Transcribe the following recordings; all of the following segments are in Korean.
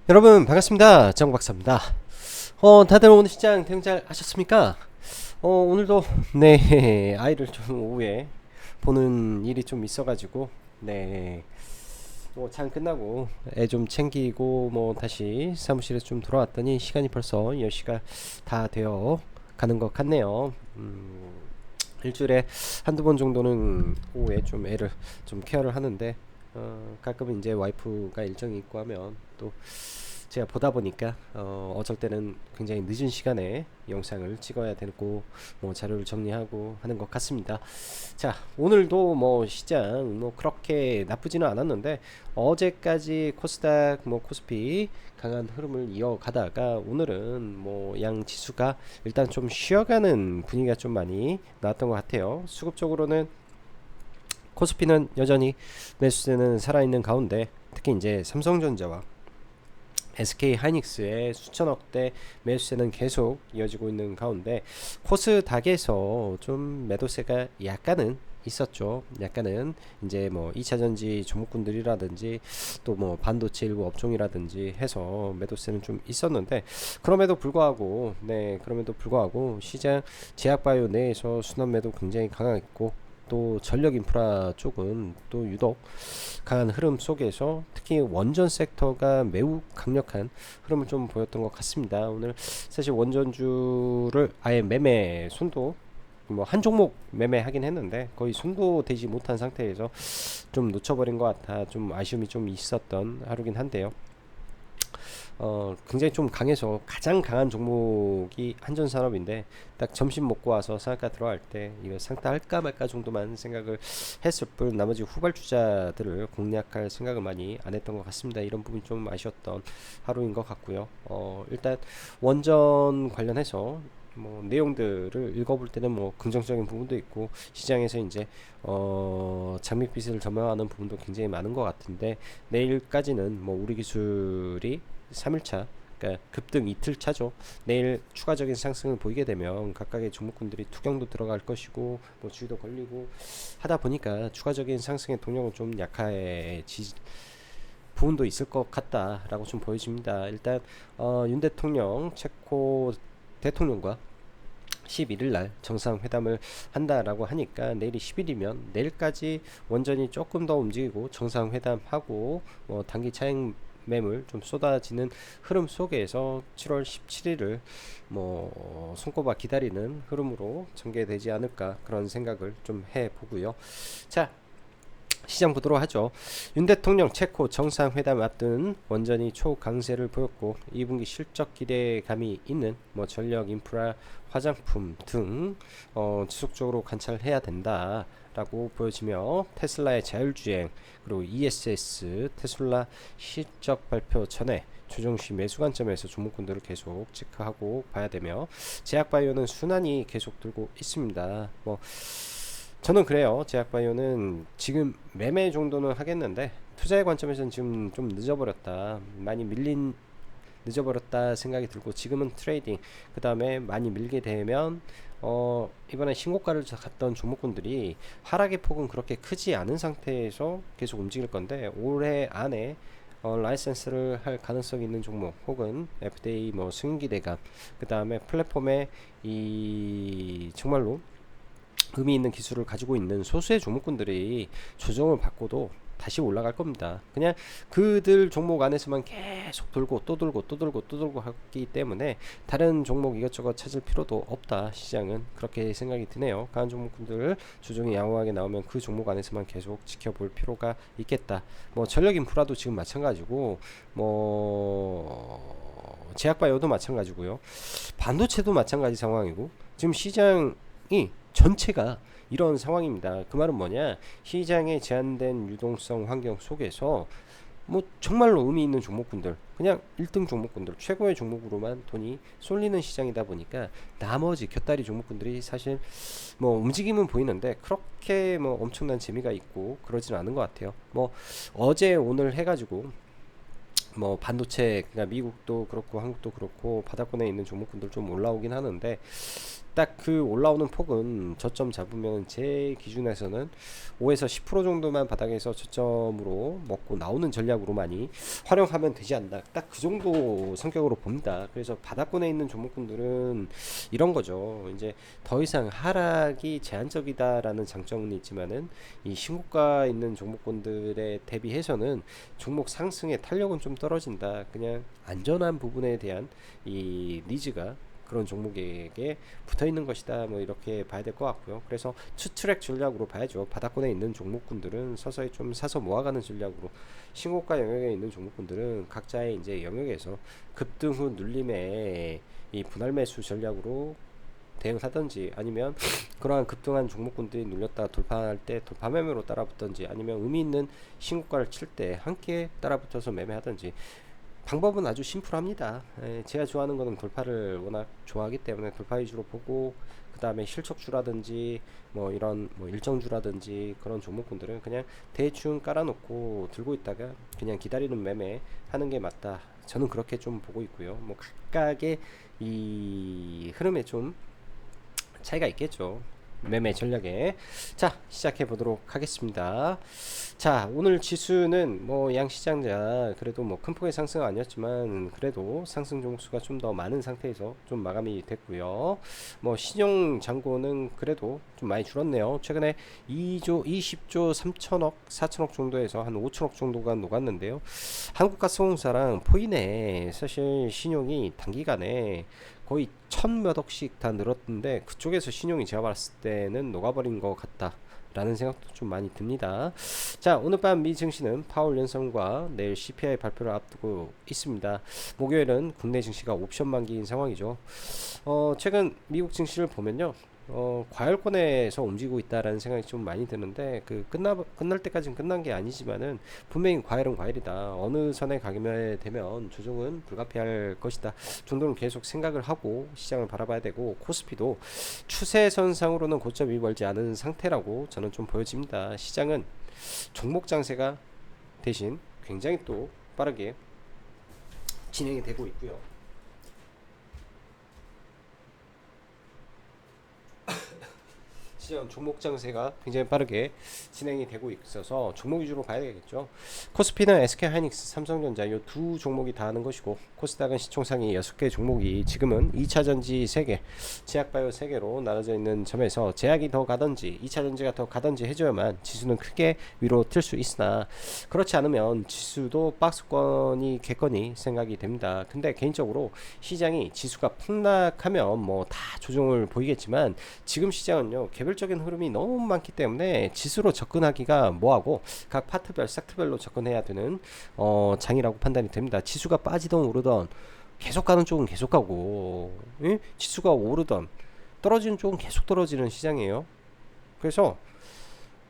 여러분 반갑습니다. 정박사입니다. 다들 오늘 시장 대응 잘 하셨습니까? 오늘도 네 아이를 좀 오후에 보는 일이 좀 있어가지고 네 장 끝나고 애 좀 챙기고 다시 사무실에 좀 돌아왔더니 시간이 벌써 10시가 다 되어 가는 것 같네요. 일주일에 한두 번 정도는 오후에 좀 애를 좀 케어를 하는데 가끔은 이제 와이프가 일정이 있고 하면 또 제가 보다 보니까 어쩔 때는 굉장히 늦은 시간에 영상을 찍어야 되고 자료를 정리하고 하는 것 같습니다. 자, 오늘도 시장 그렇게 나쁘지는 않았는데 어제까지 코스닥 코스피 강한 흐름을 이어가다가 오늘은 양 지수가 일단 좀 쉬어가는 분위기가 좀 많이 나왔던 것 같아요. 수급적으로는 코스피는 여전히 매수세는 살아있는 가운데 특히 이제 삼성전자와 SK 하이닉스의 수천억대 매수세는 계속 이어지고 있는 가운데 코스닥에서 좀 매도세가 약간은 있었죠. 약간은 이제 2차전지 종목군들이라든지 또 반도체 일부 업종이라든지 해서 매도세는 좀 있었는데 그럼에도 불구하고 시장 제약바이오 내에서 순환 매도 굉장히 강했고 또 전력 인프라 쪽은 또 유독 강한 흐름 속에서 특히 원전 섹터가 매우 강력한 흐름을 좀 보였던 것 같습니다. 오늘 사실 원전주를 아예 매매 손도 한 종목 매매하긴 했는데 거의 손도 되지 못한 상태에서 좀 놓쳐버린 것 같아 좀 아쉬움이 좀 있었던 하루긴 한데요. 굉장히 좀 강해서 가장 강한 종목이 한전산업인데 딱 점심 먹고 와서 상한가 들어갈 때 이거 상따 할까 말까 정도만 생각을 했을 뿐 나머지 후발주자들을 공략할 생각을 많이 안 했던 것 같습니다. 이런 부분이 좀 아쉬웠던 하루인 것 같고요. 일단 원전 관련해서 내용들을 읽어볼 때는 긍정적인 부분도 있고 시장에서 이제 장밋빛을 전망하는 부분도 굉장히 많은 것 같은데 내일까지는 우리 기술이 3일차 그러니까 급등 이틀 차죠. 내일 추가적인 상승을 보이게 되면 각각의 종목군들이 투경도 들어갈 것이고 주의도 걸리고 하다 보니까 추가적인 상승의 동력은 좀 약해지 부분도 있을 것 같다라고 좀 보여집니다. 일단 윤 대통령 체코 대통령과 11일 날 정상회담을 한다라고 하니까 내일이 10일이면 내일까지 원전이 조금 더 움직이고 정상회담하고 단기 차익 매물 좀 쏟아지는 흐름 속에서 7월 17일을 손꼽아 기다리는 흐름으로 전개되지 않을까 그런 생각을 좀 해보고요. 자, 시장 보도록 하죠. 윤 대통령 체코 정상회담 앞둔 원전이 초강세를 보였고 2분기 실적 기대감이 있는 전력 인프라 화장품 등 지속적으로 관찰해야 된다 라고 보여지며 테슬라의 자율주행 그리고 ESS 테슬라 실적 발표 전에 조정시 매수 관점에서 종목군들을 계속 체크하고 봐야 되며 제약바이오는 순환이 계속 들고 있습니다. 저는 그래요. 제약바이오는 지금 매매 정도는 하겠는데 투자의 관점에서는 지금 좀 늦어버렸다. 많이 밀린 늦어버렸다 생각이 들고 지금은 트레이딩 그 다음에 많이 밀게 되면 이번에 신고가를 갔던 종목군들이 하락의 폭은 그렇게 크지 않은 상태에서 계속 움직일 건데 올해 안에 라이센스를 할 가능성이 있는 종목 혹은 FDA 승인 기대감 그 다음에 플랫폼에 이 정말로 의미 있는 기술을 가지고 있는 소수의 종목군들이 조정을 받고도 다시 올라갈 겁니다. 그냥 그들 종목 안에서만 계속 돌고 또 돌고 또 돌고 또 돌고 하기 때문에 다른 종목 이것저것 찾을 필요도 없다. 시장은 그렇게 생각이 드네요. 강한 종목군들 조정이 양호하게 나오면 그 종목 안에서만 계속 지켜볼 필요가 있겠다. 전력 인프라도 지금 마찬가지고 제약바이오도 마찬가지고요. 반도체도 마찬가지 상황이고 지금 시장이 전체가 이런 상황입니다. 그 말은 뭐냐? 시장의 제한된 유동성 환경 속에서 정말로 의미 있는 종목군들, 그냥 1등 종목군들, 최고의 종목으로만 돈이 쏠리는 시장이다 보니까 나머지 곁다리 종목군들이 사실 움직임은 보이는데 그렇게 엄청난 재미가 있고 그러진 않은 것 같아요. 어제 오늘 해가지고 뭐 반도체, 그러니까 미국도 그렇고 한국도 그렇고 바닥권에 있는 종목군들 좀 올라오긴 하는데, 딱 그 올라오는 폭은 저점 잡으면 제 기준에서는 5에서 10% 정도만 바닥에서 저점으로 먹고 나오는 전략으로 많이 활용하면 되지 않나, 딱 그 정도 성격으로 봅니다. 그래서 바닥권에 있는 종목군들은 이런 거죠. 이제 더 이상 하락이 제한적이다라는 장점은 있지만은 이 신고가 있는 종목군들에 대비해서는 종목 상승의 탄력은 좀 떨어진다. 그냥 안전한 부분에 대한 이 니즈가 그런 종목에게 붙어 있는 것이다, 뭐 이렇게 봐야 될 것 같고요. 그래서 투트랙 전략으로 봐야죠. 바닥권에 있는 종목군들은 서서히 좀 사서 모아가는 전략으로, 신고가 영역에 있는 종목군들은 각자의 이제 영역에서 급등 후 눌림의 이 분할 매수 전략으로 대응하든지, 아니면 그러한 급등한 종목군들이 눌렸다가 돌파할 때 돌파 매매로 따라붙든지, 아니면 의미 있는 신고가를 칠 때 함께 따라붙어서 매매하든지, 방법은 아주 심플합니다. 제가 좋아하는 거는 돌파를 워낙 좋아하기 때문에 돌파 위주로 보고, 그 다음에 실적주라든지 뭐 이런 뭐 일정주라든지 그런 종목군들은 그냥 대충 깔아놓고 들고 있다가 그냥 기다리는 매매 하는 게 맞다, 저는 그렇게 좀 보고 있고요. 뭐 각각의 이 흐름에 좀 차이가 있겠죠, 매매 전략에. 자, 시작해 보도록 하겠습니다. 자, 오늘 지수는 뭐 양시장자 그래도 뭐 큰 폭의 상승은 아니었지만 그래도 상승 종목수가 좀 더 많은 상태에서 좀 마감이 됐고요. 뭐 신용 잔고는 그래도 좀 많이 줄었네요. 최근에 2조 20조 3천억 4천억 정도에서 한 5천억 정도가 녹았는데요. 한국가스공사랑 포인에 사실 신용이 단기간에 거의 천 몇 억씩 다 늘었는데, 그쪽에서 신용이 제가 봤을 때는 녹아버린 것 같다 라는 생각도 좀 많이 듭니다. 자, 오늘 밤 미 증시는 파월 연설과 내일 CPI 발표를 앞두고 있습니다. 목요일은 국내 증시가 옵션 만기인 상황이죠. 최근 미국 증시를 보면요, 과열권에서 움직이고 있다라는 생각이 좀 많이 드는데, 그 끝날 때까지는 끝난 게 아니지만은 분명히 과열은 과열이다, 어느 선에 가게 되면 조정은 불가피할 것이다 정도는 계속 생각을 하고 시장을 바라봐야 되고, 코스피도 추세선상으로는 고점이 멀지 않은 상태라고 저는 좀 보여집니다. 시장은 종목 장세가 대신 굉장히 또 빠르게 진행이 되고 있고요. 시장 종목 장세가 굉장히 빠르게 진행이 되고 있어서 종목 위주로 봐야 되겠죠. 코스피는 SK하이닉스, 삼성전자 이 두 종목이 다 하는 것이고, 코스닥은 시총상위 6개 종목이 지금은 2차전지 3개, 제약바이오 3개로 나눠져 있는 점에서 제약이 더 가든지 2차전지가 더 가든지 해줘야만 지수는 크게 위로 튈 수 있으나, 그렇지 않으면 지수도 박스권이 객권이 생각이 됩니다. 근데 개인적으로 시장이 지수가 폭락하면 뭐 다 조정을 보이겠지만, 지금 시장은요 개별적인 흐름이 너무 많기 때문에 지수로 접근하기가 뭐하고, 각 파트별 섹터별로 접근해야 되는 장이라고 판단이 됩니다. 지수가 빠지던 오르던 계속 가는 쪽은 계속 가고, 예? 지수가 오르던 떨어지는 쪽은 계속 떨어지는 시장이에요. 그래서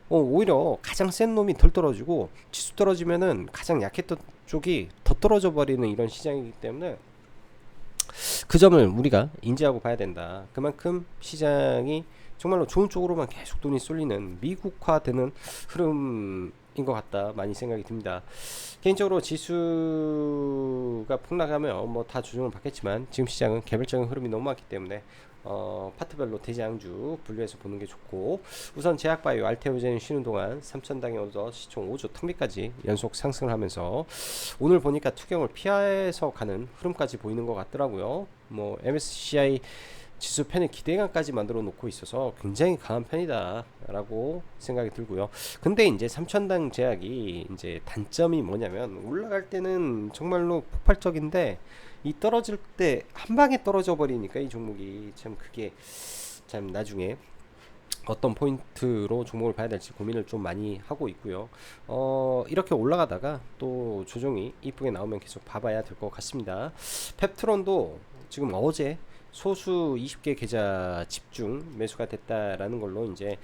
오히려 가장 센 놈이 덜 떨어지고, 지수 떨어지면은 가장 약했던 쪽이 더 떨어져 버리는 이런 시장이기 때문에 그 점을 우리가 인지하고 봐야 된다. 그만큼 시장이 정말로 좋은 쪽으로만 계속 돈이 쏠리는 미국화되는 흐름인 것 같다 많이 생각이 듭니다. 개인적으로 지수가 폭락하면 뭐 다 조정을 받겠지만, 지금 시장은 개별적인 흐름이 너무 많기 때문에 파트별로 대장주 분류해서 보는 게 좋고, 우선 제약바이오 알테오젠 쉬는 동안 3천당에 얻어 시총 5조 턱밑까지 연속 상승을 하면서 오늘 보니까 투경을 피해서 가는 흐름까지 보이는 것 같더라고요. 뭐 MSCI 지수 편의 기대감까지 만들어 놓고 있어서 굉장히 강한 편이다 라고 생각이 들고요. 근데 이제 3천당 제약이 이제 단점이 뭐냐면, 올라갈 때는 정말로 폭발적인데 이 떨어질 때 한 방에 떨어져 버리니까 이 종목이 참, 그게 참 나중에 어떤 포인트로 종목을 봐야 될지 고민을 좀 많이 하고 있고요. 이렇게 올라가다가 또 조정이 이쁘게 나오면 계속 봐봐야 될 것 같습니다. 펩트론도 지금 어제 소수 20개 계좌 집중 매수가 됐다라는 걸로 이제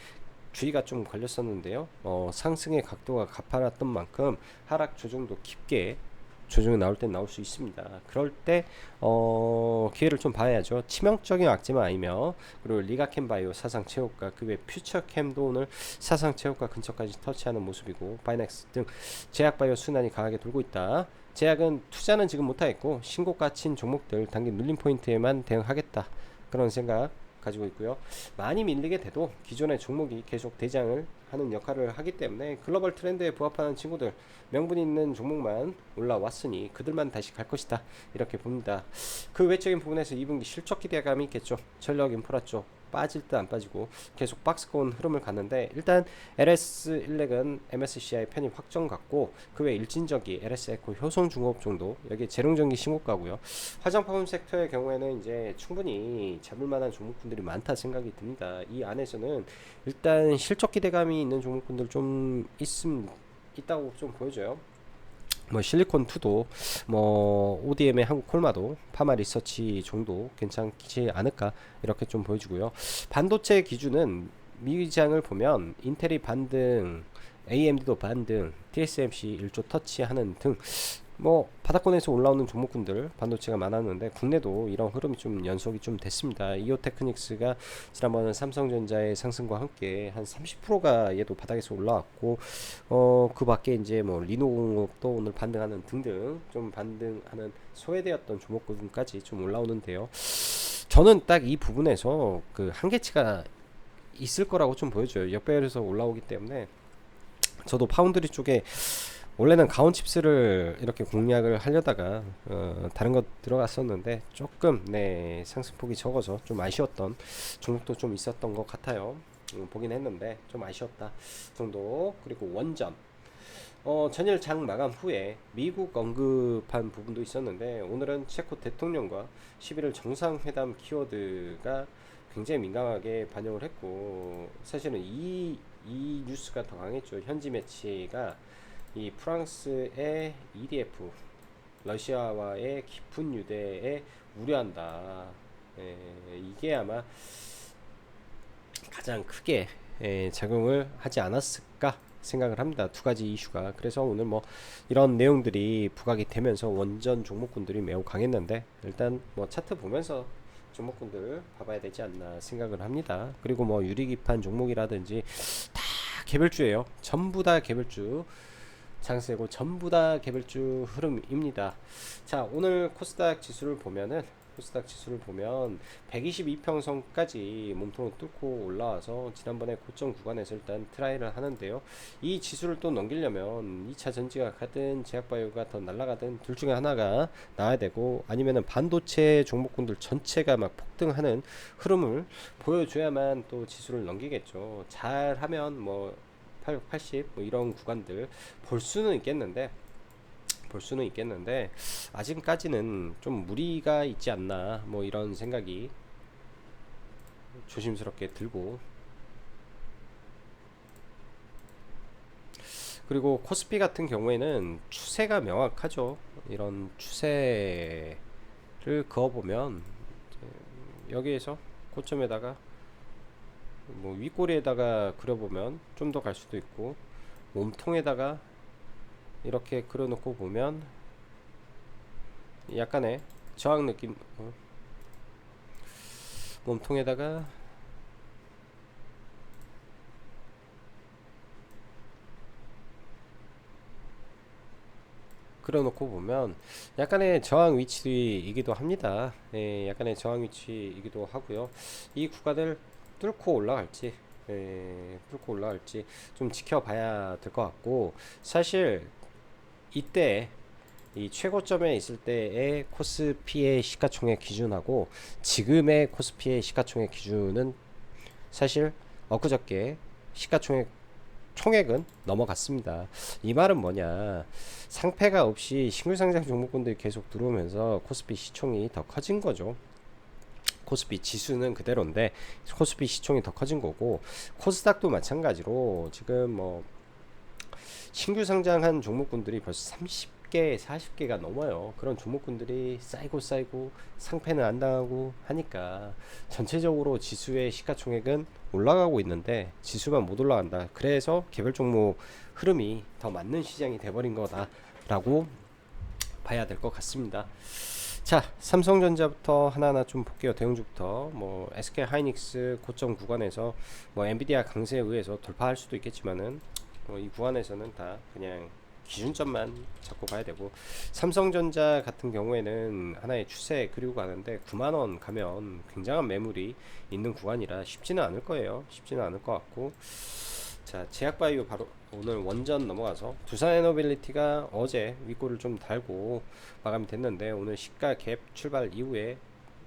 주의가 좀 걸렸었는데요. 상승의 각도가 가파랐던 만큼 하락 조정도 깊게 조정이 나올 땐 나올 수 있습니다. 그럴 때 기회를 좀 봐야죠. 치명적인 악재만 아니며, 그리고 리가캠바이오 사상 최고가, 그 외 퓨처캠도 오늘 사상 최고가 근처까지 터치하는 모습이고, 바이넥스 등 제약바이오 순환이 강하게 돌고 있다. 제약은 투자는 지금 못하겠고 신고가 친 종목들 단기 눌림 포인트에만 대응하겠다, 그런 생각 가지고 있고요. 많이 밀리게 돼도 기존의 종목이 계속 대장을 하는 역할을 하기 때문에 글로벌 트렌드에 부합하는 친구들, 명분 있는 종목만 올라왔으니 그들만 다시 갈 것이다, 이렇게 봅니다. 그 외적인 부분에서 2분기 실적 기대감이 있겠죠. 전력 인프라 쪽 빠질 듯 안 빠지고 계속 박스권 흐름을 갔는데, 일단 LS 일렉은 MSCI 편입 확정 같고, 그 외 일진전기, LS에코, 효성중공업 정도 여기 재룡전기 신고가고요. 화장품 섹터의 경우에는 이제 충분히 잡을 만한 종목군들이 많다 생각이 듭니다. 이 안에서는 일단 실적 기대감이 있는 종목군들 좀 있다고 좀 보여져요. 뭐 실리콘2도, 뭐 ODM의 한국콜마도, 파마 리서치 정도 괜찮지 않을까, 이렇게 좀 보여주고요. 반도체 기준은 미장을 보면 인텔이 반등, AMD도 반등, TSMC 1조 터치하는 등 뭐 바닥권에서 올라오는 종목군들 반도체가 많았는데, 국내도 이런 흐름이 좀 연속이 좀 됐습니다. 이오테크닉스가 지난번에 삼성전자의 상승과 함께 한 30%가 얘도 바닥에서 올라왔고, 그 밖에 이제 뭐 리노공업도 오늘 반등하는 등등 좀 반등하는 소외되었던 종목군까지 좀 올라오는데요. 저는 딱 이 부분에서 그 한계치가 있을 거라고 좀 보여져요. 역배열에서 올라오기 때문에. 저도 파운드리 쪽에 원래는 가온 칩스를 이렇게 공략을 하려다가 다른 거 들어갔었는데, 조금 상승폭이 적어서 좀 아쉬웠던 종목도 좀 있었던 것 같아요. 보긴 했는데 좀 아쉬웠다 정도. 그리고 원전, 전일 장 마감 후에 미국 언급한 부분도 있었는데, 오늘은 체코 대통령과 11월 정상회담 키워드가 굉장히 민감하게 반영을 했고, 사실은 이 뉴스가 더 강했죠. 현지 매체가 이 프랑스의 EDF, 러시아와의 깊은 유대에 우려한다. 이게 아마 가장 크게 작용을 하지 않았을까 생각을 합니다. 두 가지 이슈가. 그래서 오늘 뭐 이런 내용들이 부각이 되면서 원전 종목군들이 매우 강했는데, 일단 뭐 차트 보면서 종목군들 봐봐야 되지 않나 생각을 합니다. 그리고 뭐 유리기판 종목이라든지 다 개별주예요. 전부 다 개별주 장세고 전부 다 개별주 흐름입니다. 자, 오늘 코스닥 지수를 보면 122평선까지 몸통을 뚫고 올라와서 지난번에 고점 구간에서 일단 트라이를 하는데요. 이 지수를 또 넘기려면 2차 전지가 가든 제약바이오가 더 날아가든 둘 중에 하나가 나와야 되고, 아니면은 반도체 종목군들 전체가 막 폭등하는 흐름을 보여줘야만 또 지수를 넘기겠죠. 잘하면 뭐 880 뭐 이런 구간들 볼 수는 있겠는데 아직까지는 좀 무리가 있지 않나, 뭐 이런 생각이 조심스럽게 들고. 그리고 코스피 같은 경우에는 추세가 명확하죠. 이런 추세를 그어보면 여기에서 고점에다가 뭐 윗꼬리에다가 그려보면 좀 더 갈 수도 있고, 몸통에다가 이렇게 그려놓고 보면 약간의 저항 느낌, 몸통에다가 그려놓고 보면 약간의 저항 위치이기도 합니다. 약간의 저항 위치이기도 하고요. 이 구간을 뚫고 올라갈지 좀 지켜봐야 될 것 같고, 사실 이때 이 최고점에 있을 때의 코스피의 시가총액 기준하고 지금의 코스피의 시가총액 기준은 사실 엊그저께 총액은 넘어갔습니다. 이 말은 뭐냐, 상패가 없이 신규상장 종목군들이 계속 들어오면서 코스피 시총이 더 커진 거죠. 코스피 지수는 그대로인데 코스피 시총이 더 커진 거고, 코스닥도 마찬가지로 지금 뭐 신규 상장한 종목군들이 벌써 30개, 40개가 넘어요. 그런 종목군들이 쌓이고 상패는 안 당하고 하니까 전체적으로 지수의 시가총액은 올라가고 있는데 지수만 못 올라간다. 그래서 개별 종목 흐름이 더 맞는 시장이 돼버린 거다라고 봐야 될 것 같습니다. 자, 삼성전자부터 하나하나 좀 볼게요. 대형주부터 뭐 SK 하이닉스 고점 구간에서 뭐 엔비디아 강세에 의해서 돌파할 수도 있겠지만은 이 구간에서는 다 그냥 기준점만 잡고 봐야 되고, 삼성전자 같은 경우에는 하나의 추세 그리고 가는데 9만원 가면 굉장한 매물이 있는 구간이라 쉽지는 않을 거예요. 쉽지는 않을 것 같고, 자, 제약바이오 바로 오늘 원전 넘어가서 두산에너빌리티가 어제 윗골을 좀 달고 마감이 됐는데, 오늘 시가 갭 출발 이후에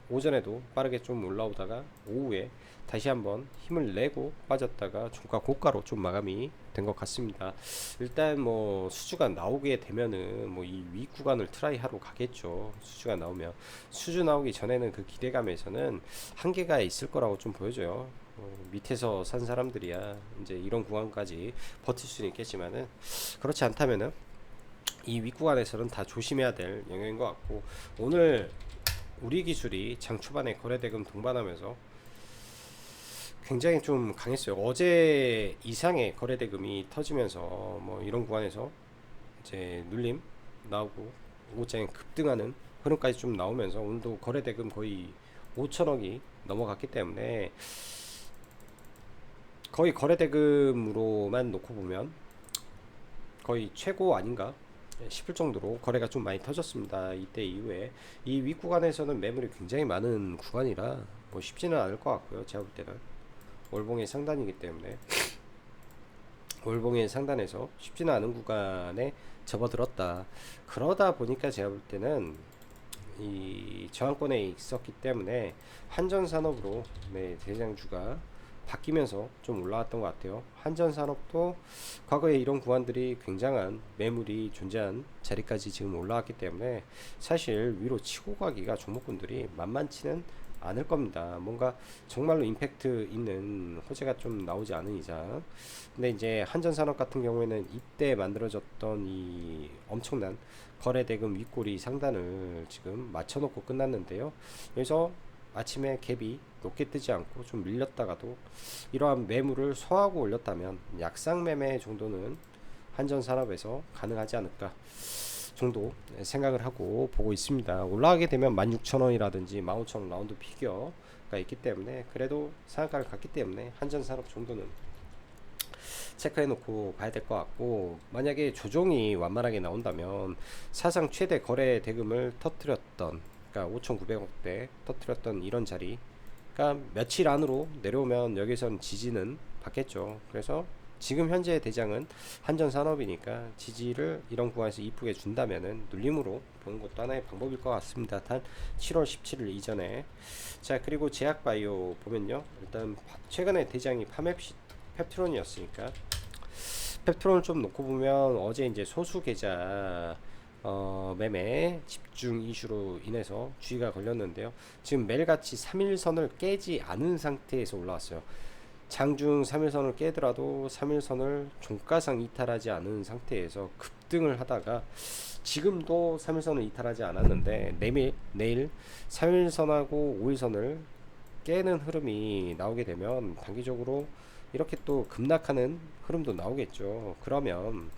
오전에도 빠르게 좀 올라오다가 오후에 다시 한번 힘을 내고 빠졌다가 종가 고가로 좀 마감이 된 것 같습니다. 일단 뭐 수주가 나오게 되면은 뭐 이 위 구간을 트라이 하러 가겠죠. 수주가 나오면, 수주 나오기 전에는 그 기대감에서는 한계가 있을 거라고 좀 보여져요. 밑에서 산 사람들이야 이제 이런 구간까지 버틸 수는 있겠지만은, 그렇지 않다면은 이 윗구간에서는 다 조심해야 될 영역인 것 같고, 오늘 우리 기술이 장 초반에 거래대금 동반하면서 굉장히 좀 강했어요. 어제 이상의 거래대금이 터지면서 뭐 이런 구간에서 이제 눌림 나오고 오장에 급등하는 흐름까지 좀 나오면서 오늘도 거래대금 거의 5천억이 넘어갔기 때문에 거의 거래대금으로만 놓고 보면 거의 최고 아닌가 싶을 정도로 거래가 좀 많이 터졌습니다. 이때 이후에 이 윗구간에서는 매물이 굉장히 많은 구간이라 뭐 쉽지는 않을 것 같고요. 제가 볼 때는 월봉의 상단이기 때문에 월봉의 상단에서 쉽지는 않은 구간에 접어들었다. 그러다 보니까 제가 볼 때는 이 저항권에 있었기 때문에 한전산업으로 대장주가 바뀌면서 좀 올라왔던 것 같아요. 한전산업도 과거에 이런 구간들이 굉장한 매물이 존재한 자리까지 지금 올라왔기 때문에 사실 위로 치고 가기가 종목군들이 만만치는 않을 겁니다. 뭔가 정말로 임팩트 있는 호재가 좀 나오지 않은 이상. 근데 이제 한전산업 같은 경우에는 이때 만들어졌던 이 엄청난 거래대금 윗꼬리 상단을 지금 맞춰놓고 끝났는데요. 그래서 아침에 갭이 높게 뜨지 않고 좀 밀렸다가도 이러한 매물을 소화하고 올렸다면 약상 매매 정도는 한전산업에서 가능하지 않을까 정도 생각을 하고 보고 있습니다. 올라가게 되면 16,000원이라든지 15,000원 라운드 피겨가 있기 때문에 그래도 상한가를 갔기 때문에 한전산업 정도는 체크해 놓고 봐야 될 것 같고, 만약에 조정이 완만하게 나온다면 사상 최대 거래 대금을 터뜨렸던, 그러니까 5,900억대 터뜨렸던 이런 자리가 며칠 안으로 내려오면 여기선 지지는 받겠죠. 그래서 지금 현재 대장은 한전산업이니까 지지를 이런 구간에서 이쁘게 준다면은 눌림으로 보는 것도 하나의 방법일 것 같습니다. 단 7월 17일 이전에. 자, 그리고 제약바이오 보면요, 일단 최근에 대장이 펩트론이었으니까 펩트론을 좀 놓고 보면 어제 이제 소수 계좌 매매 집중 이슈로 인해서 주의가 걸렸는데요. 지금 매일같이 3일선을 깨지 않은 상태에서 올라왔어요. 장중 3일선을 깨더라도 3일선을 종가상 이탈하지 않은 상태에서 급등을 하다가 지금도 3일선을 이탈하지 않았는데 내일 3일선하고 5일선을 깨는 흐름이 나오게 되면 단기적으로 이렇게 또 급락하는 흐름도 나오겠죠. 그러면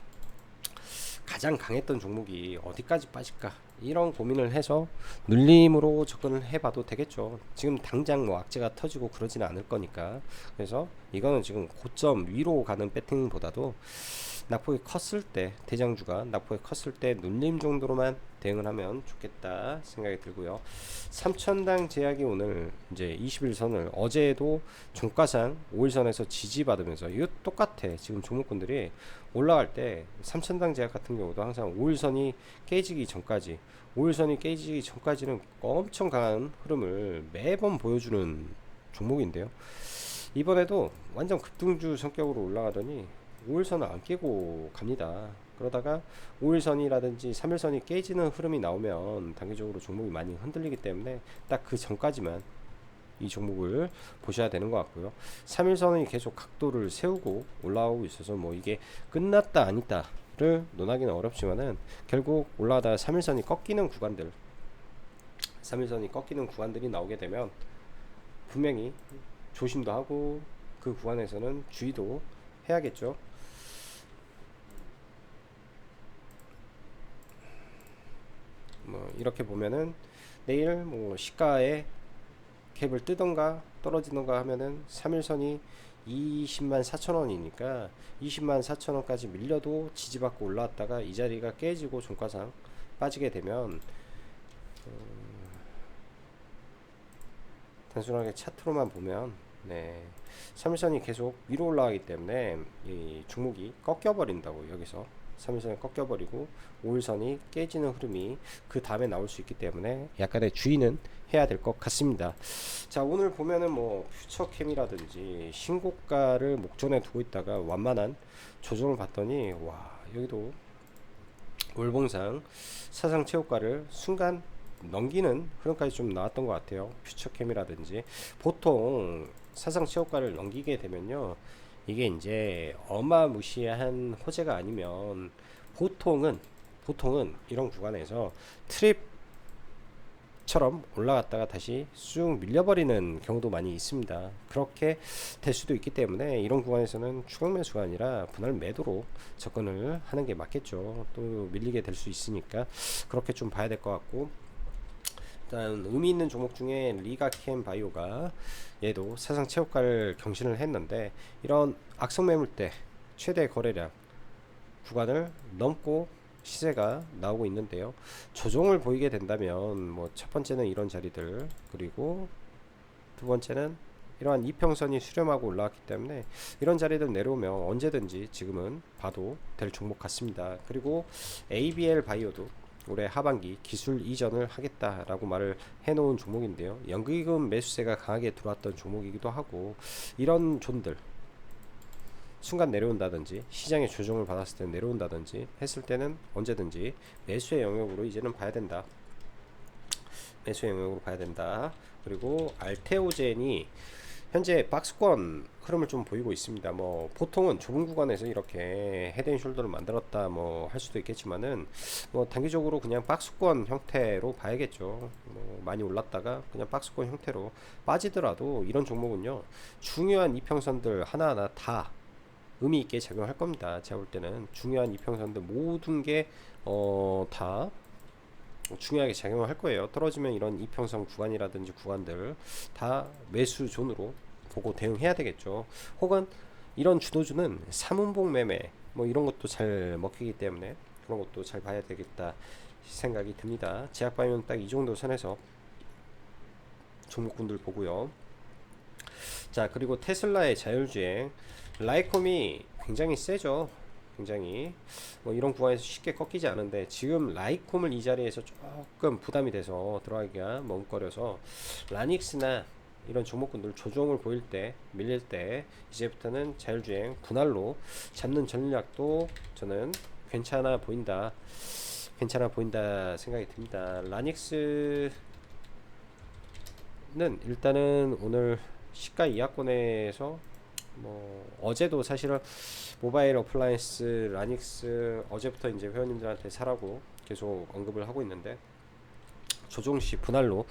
가장 강했던 종목이 어디까지 빠질까, 이런 고민을 해서 눌림으로 접근을 해봐도 되겠죠. 지금 당장 뭐 악재가 터지고 그러지는 않을 거니까. 그래서 이거는 지금 고점 위로 가는 배팅보다도 낙폭이 컸을 때, 대장주가 낙폭이 컸을 때 눌림 정도로만 대응을 하면 좋겠다 생각이 들고요. 3천당 제약이 오늘 이제 21선을 어제도 종가상 5일선에서 지지받으면서, 이거 똑같아. 지금 종목군들이 올라갈 때 3천당 제약 같은 경우도 항상 5일선이 깨지기 전까지 5일선이 깨지기 전까지는 엄청 강한 흐름을 매번 보여주는 종목인데요. 이번에도 완전 급등주 성격으로 올라가더니 5일선을 안 깨고 갑니다. 그러다가 5일선이라든지 3일선이 깨지는 흐름이 나오면 단기적으로 종목이 많이 흔들리기 때문에 딱 그 전까지만 이 종목을 보셔야 되는 것 같고요. 3일선이 계속 각도를 세우고 올라오고 있어서 뭐 이게 끝났다 아니다를 논하기는 어렵지만은 결국 올라가다가 3일선이 꺾이는 구간들이 나오게 되면 분명히 조심도 하고 그 구간에서는 주의도 해야겠죠. 뭐 이렇게 보면은 내일 뭐 시가에 캡을 뜨던가 떨어지던가 하면은 3일선이 20만 4천 원이니까 20만 4천 원까지 밀려도 지지받고 올라왔다가 이 자리가 깨지고 종가상 빠지게 되면 단순하게 차트로만 보면 네 3일선이 계속 위로 올라가기 때문에 이 종목이 꺾여 버린다고. 여기서 3일선이 꺾여 버리고 5일선이 깨지는 흐름이 그 다음에 나올 수 있기 때문에 약간의 주의는 해야 될 것 같습니다. 자, 오늘 보면은 뭐 퓨처캠이라든지 신고가를 목전에 두고 있다가 완만한 조정을 봤더니 와, 여기도 월봉상 사상 최고가를 순간 넘기는 흐름까지 좀 나왔던 것 같아요. 퓨처캠이라든지 보통 사상 최고가를 넘기게 되면요, 이게 이제 어마무시한 호재가 아니면 보통은 이런 구간에서 트립처럼 올라갔다가 다시 쑥 밀려버리는 경우도 많이 있습니다. 그렇게 될 수도 있기 때문에 이런 구간에서는 추격 매수가 아니라 분할 매도로 접근을 하는 게 맞겠죠. 또 밀리게 될 수 있으니까 그렇게 좀 봐야 될 것 같고, 일단 의미 있는 종목 중에 리가캠 바이오가 얘도 사상 최고가를 경신을 했는데 이런 악성 매물대 최대 거래량 구간을 넘고 시세가 나오고 있는데요. 조정을 보이게 된다면 뭐 첫 번째는 이런 자리들, 그리고 두 번째는 이러한 이평선이 수렴하고 올라왔기 때문에 이런 자리들 내려오면 언제든지 지금은 봐도 될 종목 같습니다. 그리고 ABL 바이오도 올해 하반기 기술 이전을 하겠다라고 말을 해놓은 종목인데요. 연기금 매수세가 강하게 들어왔던 종목이기도 하고, 이런 존들 순간 내려온다든지 시장의 조정을 받았을 때 내려온다든지 했을 때는 언제든지 매수의 영역으로 이제는 봐야 된다. 매수의 영역으로 봐야 된다. 그리고 알테오젠이 현재 박스권 흐름을 좀 보이고 있습니다. 뭐 보통은 좁은 구간에서 이렇게 헤드앤숄더를 만들었다 뭐 할 수도 있겠지만은 뭐 단기적으로 그냥 박스권 형태로 봐야겠죠. 뭐 많이 올랐다가 그냥 박스권 형태로 빠지더라도 이런 종목은요, 중요한 이평선들 하나하나 다 의미 있게 작용할 겁니다. 제가 볼 때는 중요한 이평선들 모든 게 다 중요하게 작용을 할 거예요. 떨어지면 이런 이평선 구간이라든지 구간들 다 매수 존으로 보고 대응해야 되겠죠. 혹은 이런 주도주는 삼운봉 매매 뭐 이런 것도 잘 먹히기 때문에 그런 것도 잘 봐야 되겠다 생각이 듭니다. 제약바이오는 딱 이 정도 선에서 종목군들 보고요. 자, 그리고 테슬라의 자율주행 라이콤이 굉장히 세죠. 굉장히 뭐 이런 구간에서 쉽게 꺾이지 않은데 지금 라이콤을 이 자리에서 조금 부담이 돼서 들어가기가 머뭇거려서 라닉스나 이런 종목군들 조정을 보일 때 밀릴 때 이제부터는 자율주행 분할로 잡는 전략도 저는 괜찮아 보인다 생각이 듭니다. 라닉스는 일단은 오늘 시가 이하권에서 뭐 어제도 사실은 모바일 어플라이언스 라닉스 어제부터 이제 회원님들한테 사라고 계속 언급을 하고 있는데, 조종시 분할로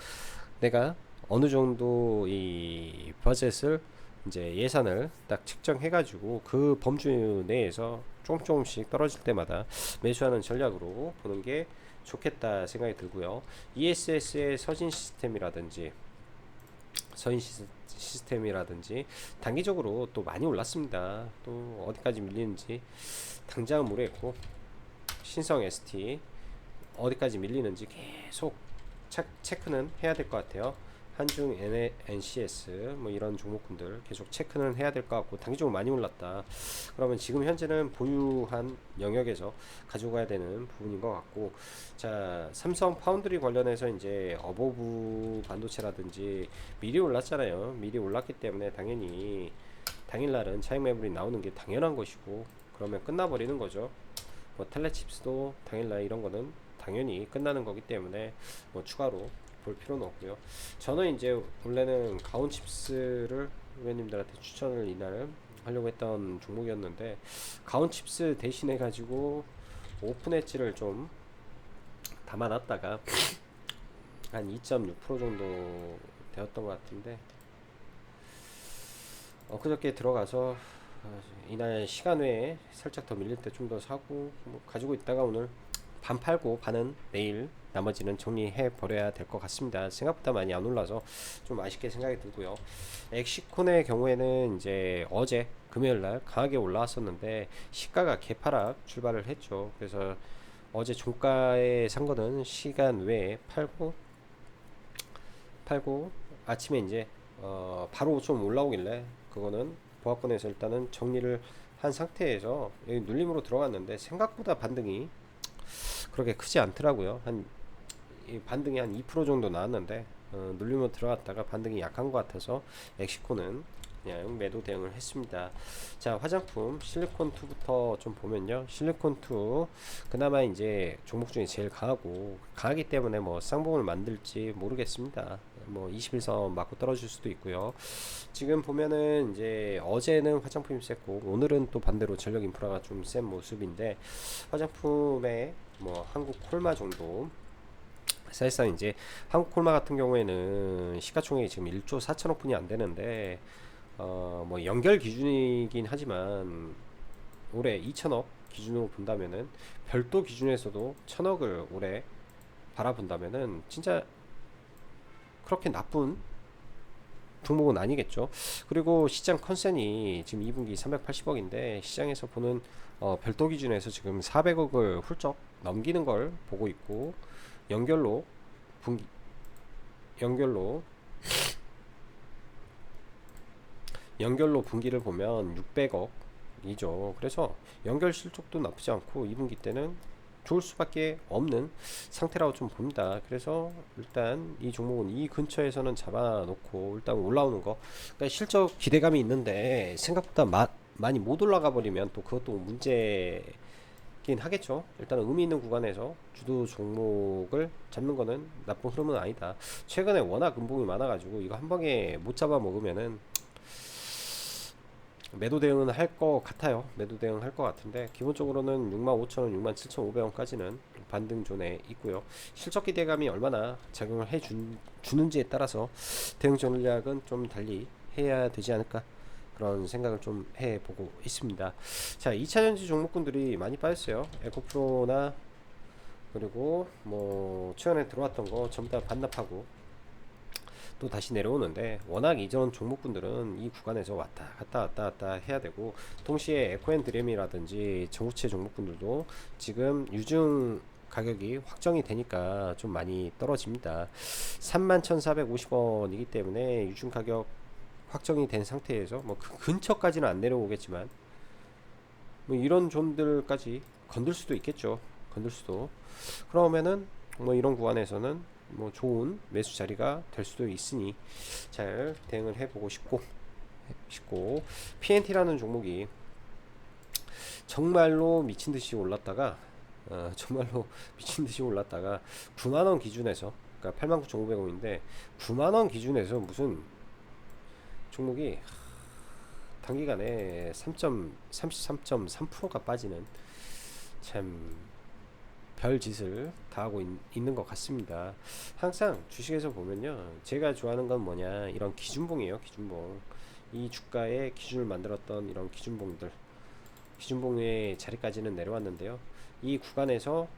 내가 어느 정도 이 버젯을 이제 예산을 딱 측정해 가지고 그 범주 내에서 조금씩 떨어질 때마다 매수하는 전략으로 보는 게 좋겠다 생각이 들고요. ESS의 서진 시스템이라든지 단기적으로 또 많이 올랐습니다. 또 어디까지 밀리는지 당장은 모르겠고, 신성 ST 어디까지 밀리는지 계속 체크는 해야 될 것 같아요. 한중 NCS 뭐 이런 종목군들 계속 체크는 해야 될 것 같고, 단기적으로 많이 올랐다 그러면 지금 현재는 보유한 영역에서 가져가야 되는 부분인 것 같고, 자, 삼성 파운드리 관련해서 이제 어버브 반도체라든지 미리 올랐잖아요. 미리 올랐기 때문에 당연히 당일날은 차익 매물이 나오는 게 당연한 것이고, 그러면 끝나버리는 거죠. 뭐 텔레칩스도 당일날 이런 거는 당연히 끝나는 거기 때문에 뭐 추가로 볼 필요는 없고요. 저는 이제 원래는 가온칩스를 회원님들한테 추천을 이날 하려고 했던 종목이었는데, 가온칩스 대신해 가지고 오픈 엣지를 좀 담아놨다가 한 2.6% 정도 되었던 것 같은데, 엊그저께 들어가서 이날 시간 외에 살짝 더 밀릴 때 좀 더 사고 뭐 가지고 있다가 오늘 반 팔고 반은 내일 나머지는 정리해 버려야 될 것 같습니다. 생각보다 많이 안 올라서 좀 아쉽게 생각이 들고요. 엑시콘의 경우에는 이제 어제 금요일날 강하게 올라왔었는데 시가가 개파락 출발을 했죠. 그래서 어제 종가에 산 거는 시간 외에 팔고 아침에 이제 바로 좀 올라오길래 그거는 보합권에서 일단은 정리를 한 상태에서 여기 눌림으로 들어갔는데 생각보다 반등이 그렇게 크지 않더라고요. 이 반등이 한 2% 정도 나왔는데 눌림으로 들어갔다가 반등이 약한 것 같아서 엑시코는 그냥 매도 대응을 했습니다. 자, 화장품 실리콘2부터 좀 보면요. 실리콘2 그나마 이제 종목 중에 제일 강하기 때문에 뭐 쌍봉을 만들지 모르겠습니다. 뭐 21선 맞고 떨어질 수도 있고요. 지금 보면은 이제 어제는 화장품이 셌고 오늘은 또 반대로 전력 인프라가 좀 센 모습인데 화장품의 뭐 한국 콜마 정도 사실상 이제 한국 콜마 같은 경우에는 시가총액이 지금 1조 4천억 분이 안 되는데 뭐 연결 기준이긴 하지만 올해 2천억 기준으로 본다면은 별도 기준에서도 1천억을 올해 바라본다면은 진짜 그렇게 나쁜 종목은 아니겠죠. 그리고 시장 컨센이 지금 2분기 380억인데 시장에서 보는 별도 기준에서 지금 400억을 훌쩍 넘기는 걸 보고 있고 연결로 분기 연결로 분기를 보면 600억이죠. 그래서 연결 실적도 나쁘지 않고 2분기 때는 좋을 수밖에 없는 상태라고 좀 봅니다. 그래서 일단 이 종목은 이 근처에서는 잡아놓고 일단 올라오는 거, 그러니까 실적 기대감이 있는데 생각보다 많이 못 올라가 버리면 또 그것도 문제긴 하겠죠. 일단 의미 있는 구간에서 주도 종목을 잡는 거는 나쁜 흐름은 아니다. 최근에 워낙 음봉이 많아가지고 이거 한 방에 못 잡아 먹으면은 매도 대응은 할 것 같아요. 매도 대응 할 것 같은데 기본적으로는 65,000원, 67,500원까지는 반등 존에 있고요. 실적 기대감이 얼마나 작용을 주는지에 따라서 대응 전략은 좀 달리 해야 되지 않을까 그런 생각을 좀 해보고 있습니다. 자, 2차전지 종목군들이 많이 빠졌어요. 에코프로나 그리고 뭐 최근에 들어왔던 거 전부 다 반납하고 또 다시 내려오는데 워낙 이전 종목군들은 이 구간에서 왔다 갔다 해야 되고 동시에 에코앤드림이라든지 전구체 종목군들도 지금 유증 가격이 확정이 되니까 좀 많이 떨어집니다. 31,450원이기 때문에 유증 가격 확정이 된 상태에서 뭐 그 근처까지는 안 내려오겠지만 뭐 이런 존들까지 건들 수도 있겠죠. 건들 수도. 그러면은 뭐 이런 구간에서는 뭐 좋은 매수 자리가 될 수도 있으니 잘 대응을 해보고 싶고 PNT라는 종목이 정말로 미친듯이 올랐다가 9만원 기준에서 그러니까 89,500원인데 9만원 기준에서 무슨 종목이 단기간에 33.3%가 빠지는 참 별짓을 다 하고 있는 것 같습니다. 항상 주식에서 보면요, 제가 좋아하는 건 뭐냐, 이런 기준봉이에요. 기준봉. 이 주가의 기준을 만들었던 이런 기준봉의 자리까지는 내려왔는데요, 이 구간에서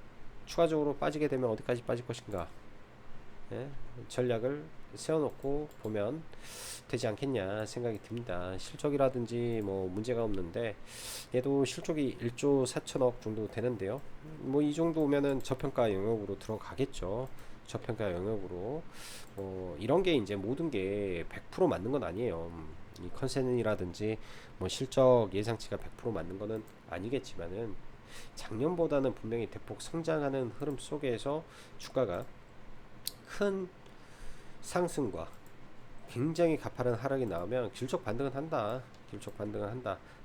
추가적으로 빠지게 되면 어디까지 빠질 것인가, 예? 전략을 세워놓고 보면 되지 않겠냐 생각이 듭니다. 실적이라든지 뭐 문제가 없는데 얘도 실적이 1조 4천억 정도 되는데요, 뭐 이 정도 오면은 저평가 영역으로 들어가겠죠. 저평가 영역으로 이런 게 이제 모든 게 100% 맞는 건 아니에요. 이 컨센이라든지 뭐 실적 예상치가 100% 맞는 거는 아니겠지만은 작년보다는 분명히 대폭 성장하는 흐름 속에서 주가가 큰 상승과 굉장히 가파른 하락이 나오면 길적 반등은 한다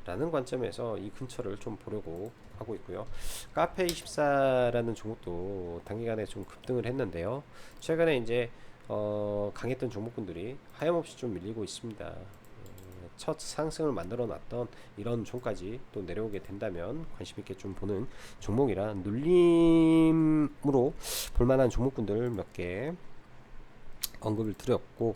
라는 관점에서 이 근처를 좀 보려고 하고 있고요. 카페24라는 종목도 단기간에 좀 급등을 했는데요, 최근에 이제 강했던 종목군들이 하염없이 좀 밀리고 있습니다. 첫 상승을 만들어 놨던 이런 종까지 또 내려오게 된다면 관심 있게 좀 보는 종목이라 눌림으로 볼만한 종목군들 몇 개 언급을 드렸고,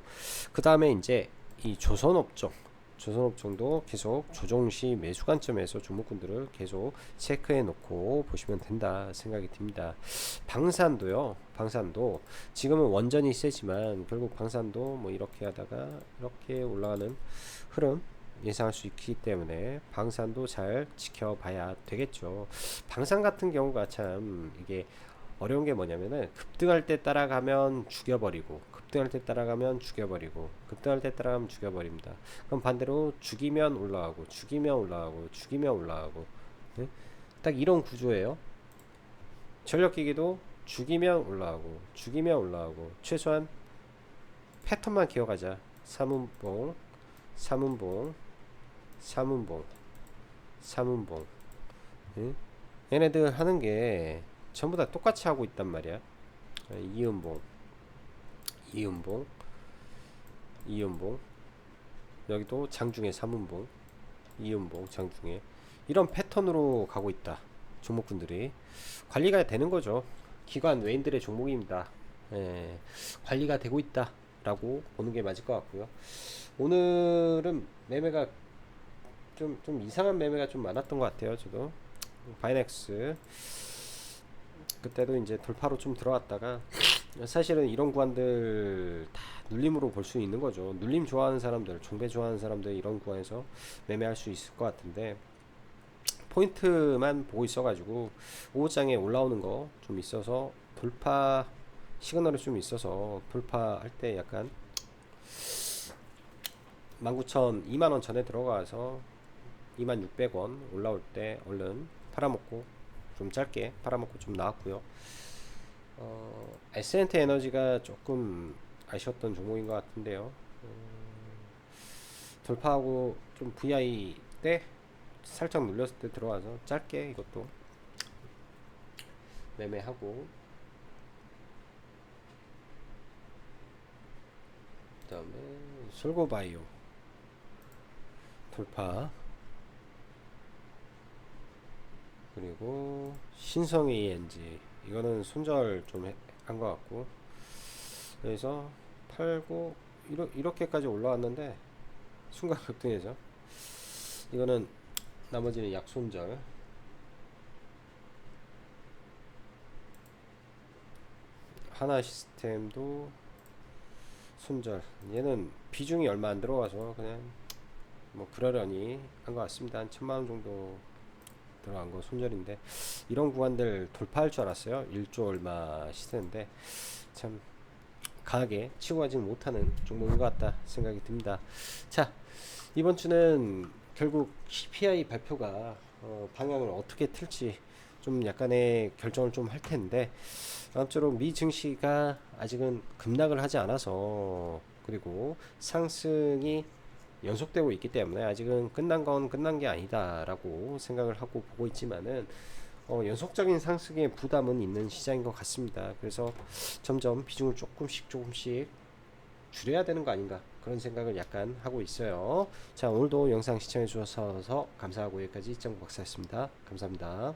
그 다음에 이제 이 조선업종 조선업종도 계속 조정시 매수 관점에서 종목군들을 계속 체크해 놓고 보시면 된다 생각이 듭니다. 방산도요. 방산도 지금은 원전이 세지만 결국 방산도 뭐 이렇게 하다가 이렇게 올라가는 흐름 예상할 수 있기 때문에 방산도 잘 지켜봐야 되겠죠. 방산 같은 경우가 참 이게 어려운 게 뭐냐면은 급등할 때 따라가면 죽여버리고 급등할 때 따라가면 죽여버리고 급등할 때 따라가면 죽여버립니다. 그럼 반대로 죽이면 올라가고 죽이면 올라가고 죽이면 올라가고 네? 딱 이런 구조예요. 전력기기도 죽이면 올라가고 죽이면 올라가고 최소한 패턴만 기억하자. 삼운봉 삼운봉 삼운봉 삼운봉 네? 얘네들 하는 게 전부 다 똑같이 하고 있단 말이야. 이음봉 이음봉 이음봉 여기도 장중에 삼음봉 이음봉 장중에 이런 패턴으로 가고 있다. 종목군들이 관리가 되는 거죠. 기관 외인들의 종목입니다. 예, 관리가 되고 있다 라고 보는 게 맞을 것 같고요. 오늘은 매매가 좀 이상한 매매가 좀 많았던 것 같아요. 저도 바이넥스 그때도 이제 돌파로 좀 들어왔다가 사실은 이런 구간들 다 눌림으로 볼 수 있는 거죠. 눌림 좋아하는 사람들, 종배 좋아하는 사람들 이런 구간에서 매매할 수 있을 것 같은데 포인트만 보고 있어가지고 오후장에 올라오는 거 좀 있어서 돌파 시그널이 좀 있어서 돌파할 때 약간 19,000, 2만원 전에 들어가서 26,000원 올라올 때 얼른 팔아먹고 좀 짧게 팔아먹고 좀 나왔고요. 에센트 에너지가 조금 아쉬웠던 종목인 것 같은데요. 돌파하고 좀 VI 때 살짝 눌렸을 때 들어와서 짧게 이것도 매매하고 그 다음에 솔고바이오 돌파 그리고 신성 ENG 이거는 손절 좀 한 것 같고 그래서 팔고 이렇게까지 올라왔는데 순간 급등해서 이거는 나머지는 약손절 하나 시스템도 손절 얘는 비중이 얼마 안 들어가서 그냥 뭐 그러려니 한 것 같습니다. 한 1,000만원 정도 들어간 거 손절인데 이런 구간들 돌파할 줄 알았어요. 1조 얼마 시세인데 참 강하게 치고 가지 못하는 종목인 것 같다 생각이 듭니다. 자 이번 주는 결국 CPI 발표가 방향을 어떻게 틀지 좀 약간의 결정을 좀 할 텐데 아무쪼록 미 증시가 아직은 급락을 하지 않아서 그리고 상승이 연속되고 있기 때문에 아직은 끝난 건 끝난 게 아니다 라고 생각을 하고 보고 있지만은 연속적인 상승의 부담은 있는 시장인 것 같습니다. 그래서 점점 비중을 조금씩 줄여야 되는 거 아닌가 그런 생각을 약간 하고 있어요. 자 오늘도 영상 시청해 주셔서 감사하고 여기까지 이정부 박사였습니다. 감사합니다.